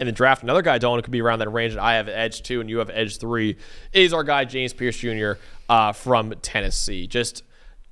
in the draft. Another guy, Dylan, who could be around that range, and I have edge 2 and you have edge 3, is our guy James Pearce Jr. From Tennessee. Just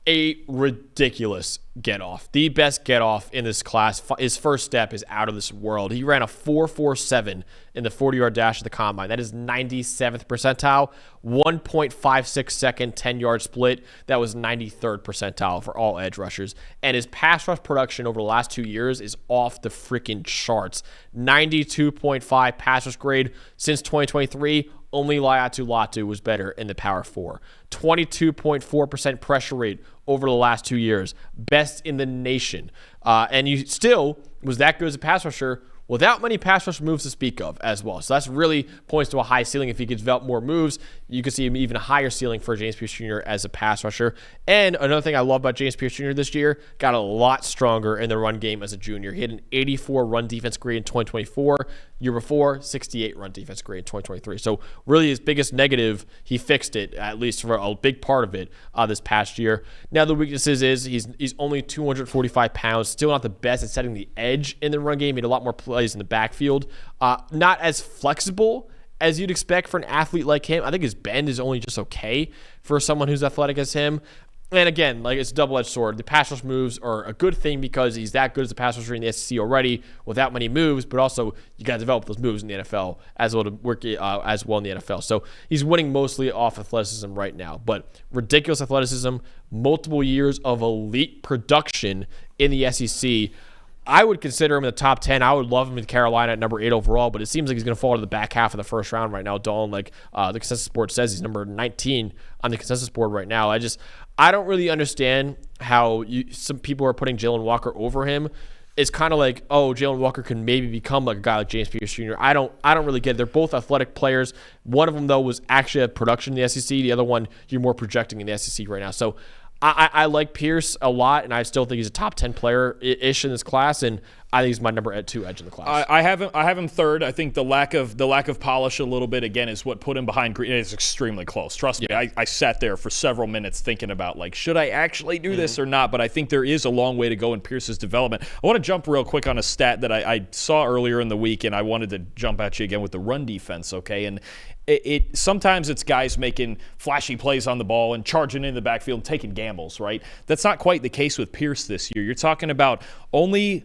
a ridiculous get-off. The best get-off in this class. His first step is out of this world. He ran a 4.47 in the 40-yard dash at the combine. That is 97th percentile. 1.56 second 10-yard split. That was 93rd percentile for all edge rushers. And his pass rush production over the last 2 years is off the freaking charts. 92.5 pass rush grade since 2023. Only Laiatu Latu was better in the Power 4. 22.4% pressure rate over the last 2 years. Best in the nation. And you still was that good as a pass rusher without many pass rush moves to speak of as well. So that's really points to a high ceiling. If he could develop more moves, you could see an even higher ceiling for James Pearce Jr. as a pass rusher. And another thing I love about James Pearce Jr. this year, got a lot stronger in the run game as a junior. He had an 84 run defense grade in 2024. Year before, 68 run defense grade in 2023. So really his biggest negative, he fixed it, at least for a big part of it this past year. Now the weaknesses is he's only 245 pounds, still not the best at setting the edge in the run game. He had a lot more plays in the backfield. Not as flexible as you'd expect for an athlete like him. I think his bend is only just okay for someone who's athletic as him. And again, like it's a double-edged sword. The pass rush moves are a good thing because he's that good as a pass rusher in the SEC already without many moves, but also you got to develop those moves in the NFL as well to work as well in the NFL. So he's winning mostly off athleticism right now, but ridiculous athleticism, multiple years of elite production in the SEC. I would consider him in the top 10. I would love him in Carolina at number 8 overall, but it seems like he's going to fall to the back half of the first round right now. Dalton, like the consensus board says, he's number 19 on the consensus board right now. I don't really understand how some people are putting Jalen Walker over him. It's kind of like, oh, Jalen Walker can maybe become like a guy like James Pearce Jr. I don't really get it. They're both athletic players. One of them, though, was actually a production in the SEC. The other one, you're more projecting in the SEC right now. So I like Pearce a lot, and I still think he's a top 10 player-ish in this class, and I think he's my number 2 edge in the class. I have him third. I think the lack of polish a little bit, again, is what put him behind Green. It's extremely close. Trust me, I sat there for several minutes thinking about, like, should I actually do this or not? But I think there is a long way to go in Pearce's development. I want to jump real quick on a stat that I saw earlier in the week, and I wanted to jump at you again with the run defense, okay? And sometimes it's guys making flashy plays on the ball and charging in the backfield and taking gambles, right? That's not quite the case with Pearce this year. You're talking about only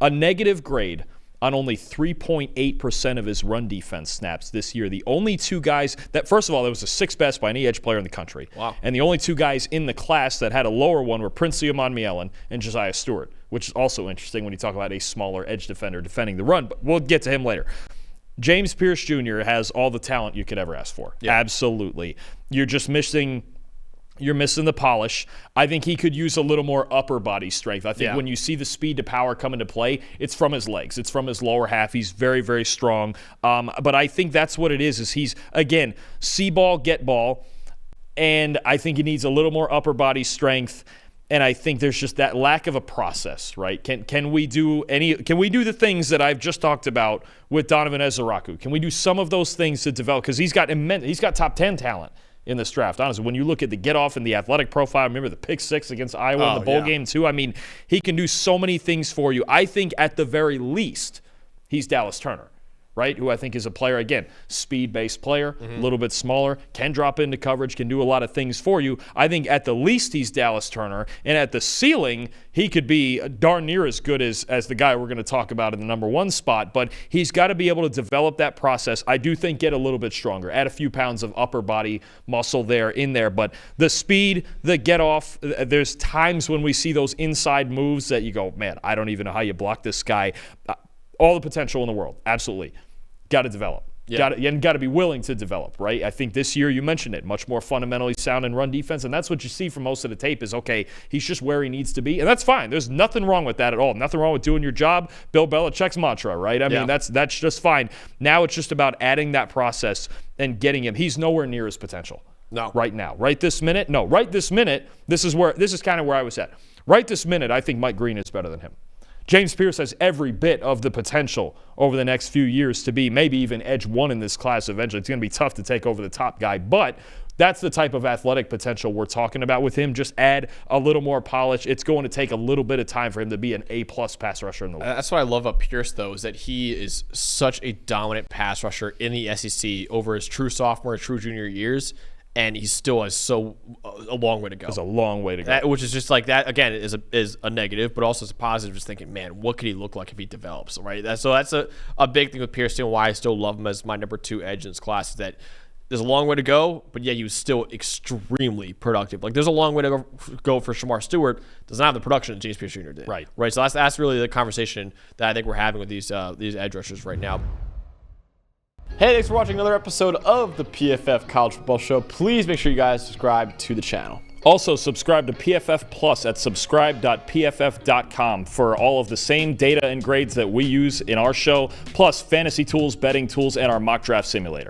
a negative grade on only 3.8% of his run defense snaps this year. The only two guys that, first of all, that was the 6th best by any edge player in the country. Wow. And the only two guys in the class that had a lower one were Princey Amon-Mielen and Josiah Stewart, which is also interesting when you talk about a smaller edge defender defending the run, but we'll get to him later. James Pearce Jr. has all the talent you could ever ask for. Yeah. Absolutely. You're missing the polish. I think he could use a little more upper body strength. I think when you see the speed to power come into play, it's from his legs. It's from his lower half. He's very, very strong. But I think that's what it is he's, again, see ball, get ball. And I think he needs a little more upper body strength. And I think there's just that lack of a process, right? Can we do the things that I've just talked about with Donovan Ezaraku? Can we do some of those things to develop? Because he's got top 10 talent in this draft. Honestly, when you look at the get off and the athletic profile, remember the pick 6 against Iowa in the bowl game too. I mean, he can do so many things for you. I think at the very least, he's Dallas Turner, right? Who I think is a player, again, speed-based player, a little bit smaller, can drop into coverage, can do a lot of things for you. I think at the least he's Dallas Turner, and at the ceiling, he could be darn near as good as the guy we're going to talk about in the number 1 spot, but he's got to be able to develop that process. I do think get a little bit stronger, add a few pounds of upper body muscle in there, but the speed, the get off, there's times when we see those inside moves that you go, man, I don't even know how you block this guy. All the potential in the world, absolutely. Got to develop. Got to be willing to develop, right? I think this year, you mentioned it, much more fundamentally sound in run defense, and that's what you see from most of the tape is, okay, he's just where he needs to be, and that's fine. There's nothing wrong with that at all. Nothing wrong with doing your job. Bill Belichick's mantra, right? I mean, that's just fine. Now it's just about adding that process and getting him. He's nowhere near his potential. No. Right now. Right this minute? No. Right this minute, this is kind of where I was at. Right this minute, I think Mike Green is better than him. James Pearce has every bit of the potential over the next few years to be maybe even edge 1 in this class eventually. It's going to be tough to take over the top guy, but that's the type of athletic potential we're talking about with him. Just add a little more polish. It's going to take a little bit of time for him to be an A-plus pass rusher in the league. That's what I love about Pearce, though, is that he is such a dominant pass rusher in the SEC over his true sophomore and true junior years, and he still has a long way to go. There's a long way to go. Which is just like that, again, is a negative, but also it's a positive, just thinking, man, what could he look like if he develops, right? So that's a big thing with Pearce, and why I still love him as my number 2 edge in this class, is that there's a long way to go, but yeah, he was still extremely productive. Like, there's a long way to go for Shamar Stewart. Does not have the production that James Pearce Jr. did. Right. So that's really the conversation that I think we're having with these edge rushers right now. Hey, thanks for watching another episode of the PFF College Football Show. Please make sure you guys subscribe to the channel. Also, subscribe to PFF Plus at subscribe.pff.com for all of the same data and grades that we use in our show, plus fantasy tools, betting tools, and our mock draft simulator.